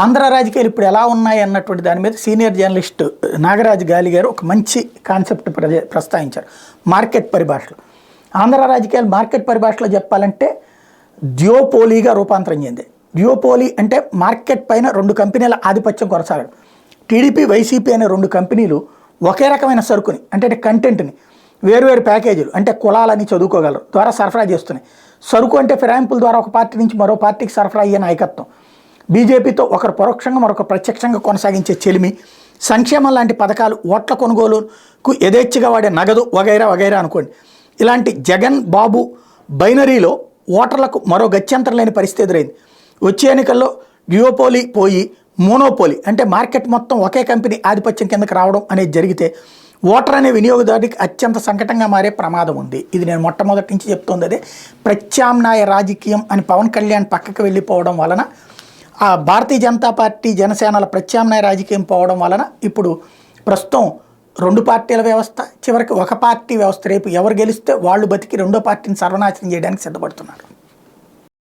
ఆంధ్ర రాజకీయాలు ఇప్పుడు ఎలా ఉన్నాయి అన్నటువంటి దాని మీద సీనియర్ జర్నలిస్ట్ నాగరాజు గాలి గారు ఒక మంచి కాన్సెప్ట్ ప్రస్తావించారు. మార్కెట్ పరిభాషలో ఆంధ్ర రాజకీయాలు మార్కెట్ పరిభాషలో చెప్పాలంటే డ్యూపోలీగా రూపాంతరం చెంది. డ్యూపోలీ అంటే మార్కెట్ పైన రెండు కంపెనీల ఆధిపత్యం కొనసాగడం. టీడీపీ వైసీపీ అనే రెండు కంపెనీలు ఒకే రకమైన సరుకుని అంటే కంటెంట్ని వేరువేరు ప్యాకేజీలు అంటే కులాలని చదువుకోగలరు ద్వారా సరఫరా చేస్తున్నాయి. సరుకు అంటే ఫిరాయింపుల ద్వారా ఒక పార్టీ నుంచి మరో పార్టీకి సరఫరా అయ్యే నాయకత్వం. బీజేపీతో ఒకరు పరోక్షంగా మరొక ప్రత్యక్షంగా కొనసాగించే చెలిమి, సంక్షేమం లాంటి పథకాలు, ఓట్ల కొనుగోలుకు యథేచ్ఛగా వాడే నగదు వగైరా వగైరా అనుకోండి. ఇలాంటి జగన్ బాబు బైనరీలో ఓటర్లకు మరో గత్యంతరం లేని పరిస్థితి ఎదురైంది. వచ్చే ఎన్నికల్లో డ్యూపోలీ పోయి మోనోపోలీ అంటే మార్కెట్ మొత్తం ఒకే కంపెనీ ఆధిపత్యం కిందకి రావడం అనేది జరిగితే ఓటర్ అనే వినియోగదారుడికి అత్యంత సంకటంగా మారే ప్రమాదం ఉంది. ఇది నేను మొట్టమొదటి నుంచి చెప్తోంది. అదే ప్రత్యామ్నాయ రాజకీయం అని పవన్ కళ్యాణ్ పక్కకు వెళ్ళిపోవడం వలన, ఆ భారతీయ జనతా పార్టీ జనసేనల ప్రత్యామ్నాయ రాజకీయం పోవడం వలన ఇప్పుడు ప్రస్తుతం రెండు పార్టీల వ్యవస్థ, చివరికి ఒక పార్టీ వ్యవస్థ. రేపు ఎవరు గెలిస్తే వాళ్ళు బతికి రెండో పార్టీని సర్వనాశనం చేయడానికి సిద్ధపడుతున్నారు.